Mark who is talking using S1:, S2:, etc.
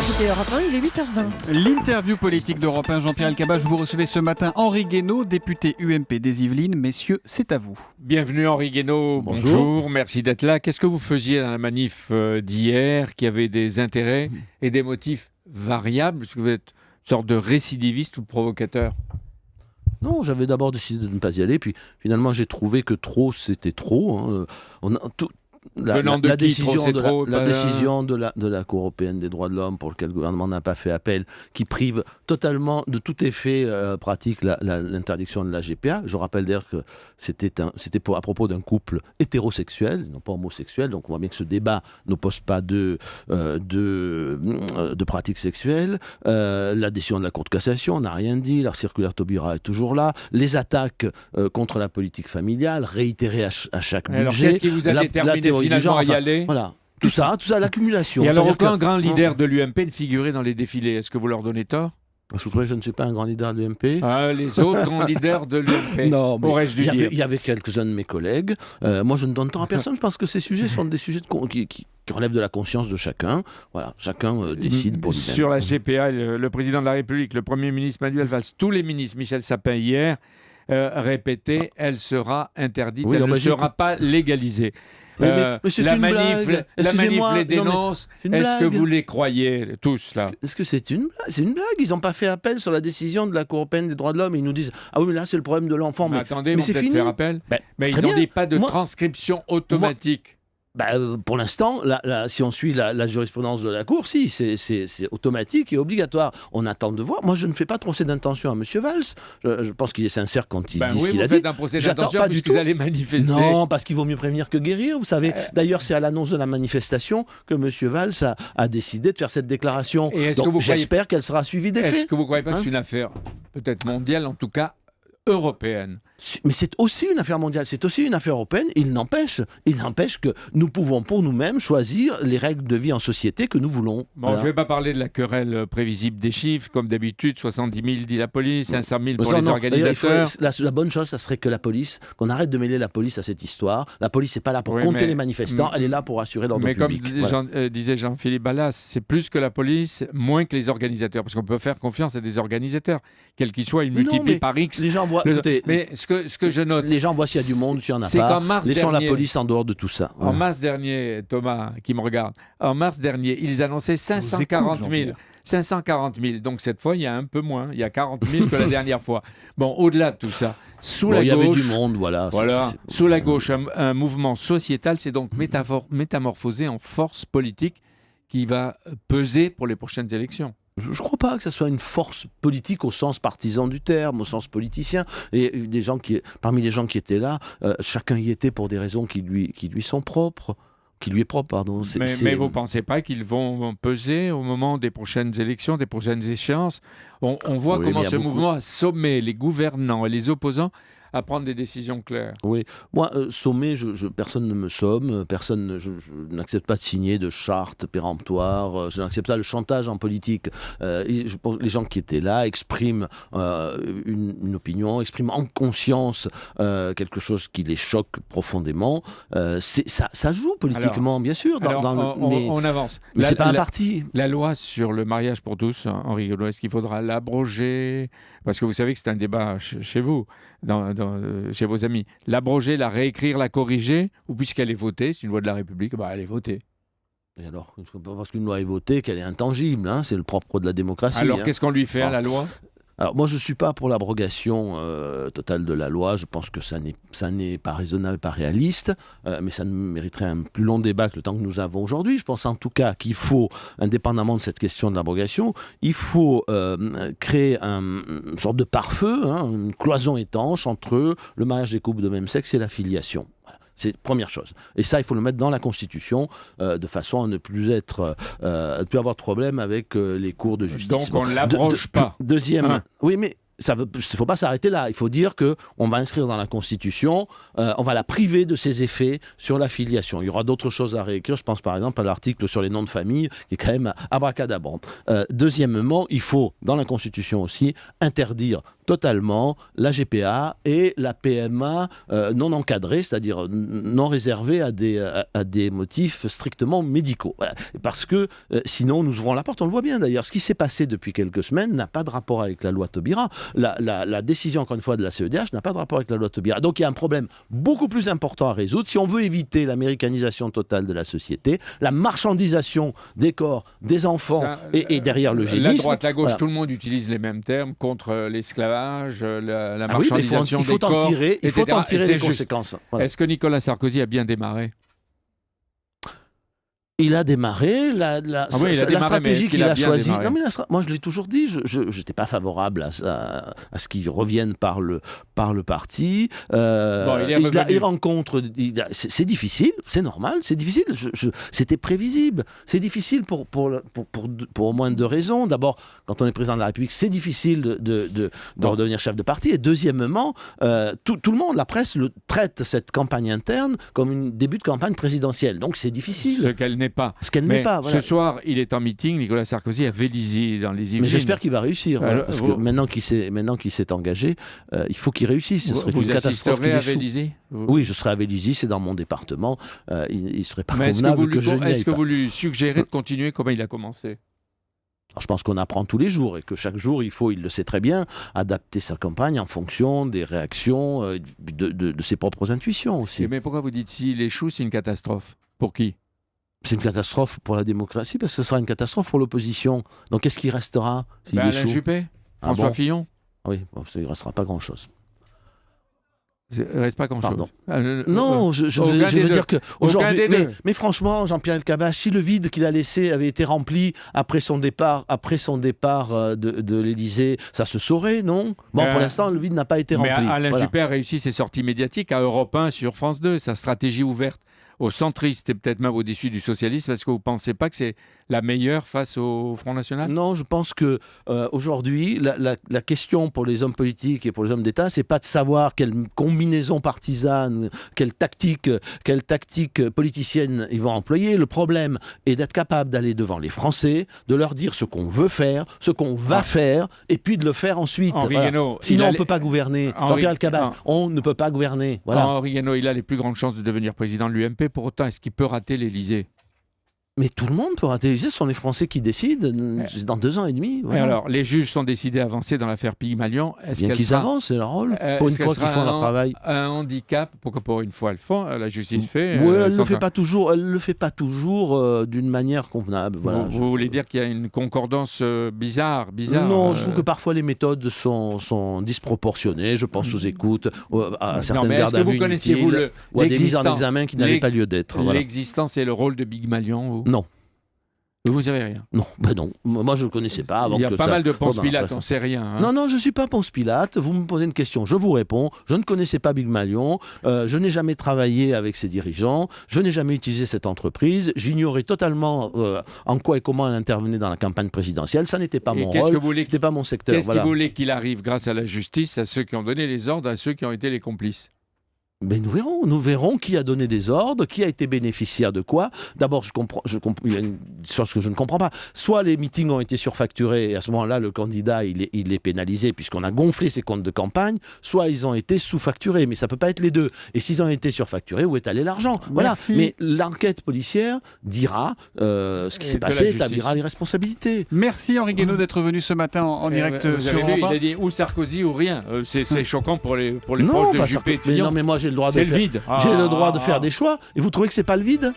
S1: écoutez Europe 1, il est 8h20.
S2: L'interview politique d'Europe 1, Jean-Pierre Elkabbach, vous recevez ce matin Henri Guénaud, député UMP des Yvelines. Messieurs, c'est à vous.
S3: Bienvenue Henri Guénaud, bonjour, merci d'être là. Qu'est-ce que vous faisiez dans la manif d'hier qui avait des intérêts et des motifs variables? Parce que vous êtes une sorte de récidiviste ou de provocateur?
S4: Non, j'avais d'abord décidé de ne pas y aller, puis finalement j'ai trouvé que trop c'était trop. Hein. La décision de la Cour européenne des droits de l'homme, pour laquelle le gouvernement n'a pas fait appel, qui prive totalement de tout effet pratique l'interdiction de la GPA. Je rappelle d'ailleurs que c'était à propos d'un couple hétérosexuel, non pas homosexuel, donc on voit bien que ce débat n'oppose pas de pratiques sexuelles. La décision de la Cour de cassation, on n'a rien dit, la circulaire Taubira est toujours là, les attaques contre la politique familiale, réitérées à chaque budget.
S3: Alors qu'est-ce qui vous a déterminé finalement à y aller?
S4: Voilà. Tout ça, l'accumulation.
S3: Et alors aucun grand leader de l'UMP ne figurait dans les défilés. Est-ce que vous leur donnez tort?
S4: Je ne suis pas un grand leader de l'UMP.
S3: Les autres grands leaders de l'UMP, aurais-je dû dire.
S4: Il y avait quelques-uns de mes collègues. Moi, je ne donne tort à personne. Je pense que ces sujets sont des sujets qui relèvent de la conscience de chacun. Voilà, chacun décide pour lui-même.
S3: Sur la GPA, le président de la République, le Premier ministre Manuel Valls, tous les ministres, Michel Sapin hier, répétaient elle sera interdite, elle ne sera pas légalisée.
S4: Mais c'est
S3: la
S4: une
S3: manif
S4: blague.
S3: Les dénonce. Est-ce que vous les croyez tous là?
S4: Est-ce que c'est une blague? C'est une blague. Ils n'ont pas fait appel sur la décision de la Cour européenne des droits de l'homme. Ils nous disent ah oui mais là c'est le problème de l'enfant.
S3: Mais attendez, c'est fini. Faire appel. Mais ils n'ont dit pas de transcription automatique.
S4: Pour l'instant, si on suit la jurisprudence de la Cour, si, c'est automatique et obligatoire. On attend de voir. Moi, je ne fais pas de procès d'intention à M. Valls. Je pense qu'il est sincère quand il dit ce qu'il a dit.
S3: Vous faites un procès d'intention puisque vous allez manifester.
S4: Non, parce qu'il vaut mieux prévenir que guérir, vous savez. D'ailleurs, c'est à l'annonce de la manifestation que M. Valls a décidé de faire cette déclaration. Donc, j'espère qu'elle sera suivie des faits.
S3: Est-ce que vous ne croyez pas que c'est une affaire peut-être mondiale, en tout cas européenne?
S4: Mais c'est aussi une affaire mondiale, c'est aussi une affaire européenne. Il n'empêche que nous pouvons pour nous-mêmes choisir les règles de vie en société que nous voulons.
S3: Bon, je ne vais pas parler de la querelle prévisible des chiffres. Comme d'habitude, 70 000 dit la police, 500 000 pour les organisateurs.
S4: La bonne chose, ça serait que la police, qu'on arrête de mêler la police à cette histoire. La police n'est pas là pour compter les manifestants, elle est là pour assurer l'ordre public.
S3: Mais comme disait Jean-Philippe Ballas, c'est plus que la police, moins que les organisateurs. Parce qu'on peut faire confiance à des organisateurs, quels qu'ils soient, ils multiplient par X.
S4: Les gens voient...
S3: Mais ce que je note...
S4: Les gens voient s'il y a du monde, s'il n'y en a pas. Laissons la police en dehors de tout ça.
S3: En mars dernier, Thomas, qui me regarde, en mars dernier, ils annonçaient 540 000. 540 000. Donc cette fois, il y a un peu moins. Il y a 40 000 que la dernière fois. Bon, au-delà de tout ça, sous la gauche... Il y avait
S4: du monde, voilà.
S3: Sous la gauche, un mouvement sociétal s'est donc métamorphosé en force politique qui va peser pour les prochaines élections.
S4: Je ne crois pas que ce soit une force politique au sens partisan du terme, au sens politicien. Et parmi les gens qui étaient là, chacun y était pour des raisons qui lui sont propres. Qui lui est propre, pardon.
S3: Mais vous ne pensez pas qu'ils vont peser au moment des prochaines élections, des prochaines échéances? On voit comment ce mouvement a sommé les gouvernants et les opposants à prendre des décisions claires.
S4: Oui, moi, sommer, personne ne me somme, je n'accepte pas de signer de charte péremptoire, je n'accepte pas le chantage en politique. Je pense que les gens qui étaient là expriment une opinion, expriment en conscience quelque chose qui les choque profondément. Ça joue politiquement, bien sûr.
S3: On avance.
S4: Mais ce n'est pas un parti.
S3: La loi sur le mariage pour tous, Henri Guénaud, est-ce qu'il faudra l'abroger? Parce que vous savez que c'est un débat chez vous, chez vos amis. L'abroger, la réécrire, la corriger, ou puisqu'elle est votée, c'est une loi de la République, elle est votée.
S4: Et alors, parce qu'une loi est votée, qu'elle est intangible, c'est le propre de la démocratie.
S3: Alors, qu'est-ce qu'on lui fait à la loi ?
S4: Alors moi je ne suis pas pour l'abrogation totale de la loi, je pense que ça n'est pas raisonnable, pas réaliste, mais ça mériterait un plus long débat que le temps que nous avons aujourd'hui. Je pense en tout cas qu'il faut, indépendamment de cette question de l'abrogation, il faut créer une sorte de pare-feu, une cloison étanche entre le mariage des couples de même sexe et la filiation. Voilà. C'est la première chose. Et ça, il faut le mettre dans la Constitution de façon à ne plus avoir de problème avec les cours de justice.
S3: Donc on ne l'abroge pas.
S4: Deuxième, oui, mais il ne faut pas s'arrêter là. Il faut dire qu'on va inscrire dans la Constitution, on va la priver de ses effets sur la filiation. Il y aura d'autres choses à réécrire. Je pense par exemple à l'article sur les noms de famille, qui est quand même abracadabrant. Deuxièmement, il faut, dans la Constitution aussi, interdire totalement la GPA et la PMA non encadrée, c'est-à-dire non réservée à des motifs strictement médicaux. Voilà. Parce que sinon, nous ouvrons la porte. On le voit bien d'ailleurs. Ce qui s'est passé depuis quelques semaines n'a pas de rapport avec la loi Taubira. La décision, encore une fois, de la CEDH n'a pas de rapport avec la loi Taubira. Donc il y a un problème beaucoup plus important à résoudre si on veut éviter l'américanisation totale de la société, la marchandisation des corps, des enfants et derrière l'eugénisme.
S3: La droite, la gauche,
S4: voilà.
S3: tout le monde utilise les mêmes termes contre l'esclavage, la
S4: Ah oui, mais
S3: marchandisation
S4: il faut
S3: des
S4: en
S3: corps,
S4: tirer, il faut
S3: etc.
S4: en tirer
S3: Et
S4: les
S3: c'est juste.
S4: conséquences. Voilà.
S3: Est-ce que Nicolas Sarkozy a bien démarré?
S4: Il a démarré, la stratégie qu'il a choisie. Non, mais moi, je l'ai toujours dit, je n'étais pas favorable à ce qu'il revienne par le parti. Il rencontre. C'est difficile, c'est normal, c'est difficile. C'était prévisible. C'est difficile pour au moins deux raisons. D'abord, quand on est président de la République, c'est difficile de redevenir chef de parti. Et deuxièmement, tout le monde, la presse, traite cette campagne interne comme un début de campagne présidentielle. Donc, c'est difficile.
S3: Ce qu'elle n'est pas.
S4: Voilà.
S3: Ce soir, il est en meeting, Nicolas Sarkozy, à Vélizy, dans les Yvelines.
S4: Mais j'espère qu'il va réussir. Voilà, parce que maintenant qu'il s'est engagé, il faut qu'il réussisse. Ce serait une catastrophe qu'il échoue. À Vélizy? Oui, je serai à Vélizy, c'est dans mon département. Il ne serait pas convenable que je n'y aille pas.
S3: Est-ce que vous lui suggérez de continuer comme il a commencé?
S4: Alors, je pense qu'on apprend tous les jours et que chaque jour, il le sait très bien, adapter sa campagne en fonction des réactions, de ses propres intuitions aussi.
S3: Mais pourquoi vous dites s'il échoue, c'est une catastrophe? Pour qui?
S4: C'est une catastrophe pour la démocratie parce que ce sera une catastrophe pour l'opposition. Donc qu'est-ce qui restera s'il échoue?
S3: Alain Juppé? François Fillon?
S4: Oui, il ne restera pas grand-chose.
S3: Il ne reste pas grand-chose.
S4: Pardon. Non, je veux dire que aujourd'hui, mais franchement, Jean-Pierre Elkabbach, si le vide qu'il a laissé avait été rempli après son départ de l'Élysée, ça se saurait, non? Bon, pour l'instant, le vide n'a pas été rempli.
S3: Mais Alain Juppé a réussi ses sorties médiatiques à Europe 1 sur France 2, sa stratégie ouverte aux centristes et peut-être même au-dessus du socialisme. Est-ce que vous ne pensez pas que c'est la meilleure face au Front National? Non, je pense que aujourd'hui, la question pour les hommes politiques et pour les hommes d'État, c'est pas de savoir quelle combinaison partisane, quelle tactique politicienne ils vont employer. Le problème est d'être capable d'aller devant les Français, de leur dire ce qu'on veut faire, ce qu'on va faire, et puis de le faire ensuite. Guénaud, sinon, on ne peut pas gouverner. Jean-Pierre Elkabbach, on ne peut pas gouverner. Voilà. Henri Guénaud, il a les plus grandes chances de devenir président de l'UMP. Pour autant, est-ce qu'il peut rater l'Élysée?
S4: Mais tout le monde peut rater l'Élysée, ce sont les Français qui décident dans 2 ans et demi. Voilà.
S3: Et alors, les juges sont décidés à avancer dans l'affaire Pygmalion.
S4: Bien qu'ils avancent, c'est leur rôle. Pour une fois qu'ils font leur travail.
S3: Un handicap, pourquoi pour une fois le font, la justice fait.
S4: Oui, elle ne le fait pas toujours d'une manière convenable. Voilà,
S3: vous voulez dire qu'il y a une concordance bizarre?
S4: Non, je trouve que parfois les méthodes sont disproportionnées. Je pense aux écoutes, à certaines gardes à vue inutiles, ou à des mises en examen qui n'avaient pas lieu d'être.
S3: L'existence et le rôle de Pygmalion?
S4: Non.
S3: Vous ne savez rien?
S4: Non, non. Moi, je ne le connaissais pas. Avant
S3: il y a pas mal de Ponce Pilate, on ne sait rien. Hein.
S4: Non, je ne suis pas Ponce Pilate. Vous me posez une question, je vous réponds. Je ne connaissais pas Pygmalion. Je n'ai jamais travaillé avec ses dirigeants. Je n'ai jamais utilisé cette entreprise. J'ignorais totalement en quoi et comment elle intervenait dans la campagne présidentielle. Ça n'était pas mon rôle. Ce n'était pas mon secteur.
S3: Qu'est-ce que vous voulez qu'il arrive grâce à la justice à ceux qui ont donné les ordres, à ceux qui ont été les complices?
S4: Ben nous verrons qui a donné des ordres, qui a été bénéficiaire de quoi. D'abord, il y a une chose que je ne comprends pas. Soit les meetings ont été surfacturés, et à ce moment-là, le candidat, il est pénalisé puisqu'on a gonflé ses comptes de campagne, soit ils ont été sous-facturés, mais ça ne peut pas être les deux. Et s'ils ont été surfacturés, où est allé l'argent? Voilà. Mais l'enquête policière dira ce qui s'est passé, établira les responsabilités.
S2: Merci Henri Guénaud d'être venu ce matin en direct sur Europe 1.
S3: Il a dit ou Sarkozy ou rien. C'est choquant pour les proches de Juppé et de Fillon.
S4: Non, mais moi j'ai le droit de faire des choix. Et vous trouvez que c'est pas le vide?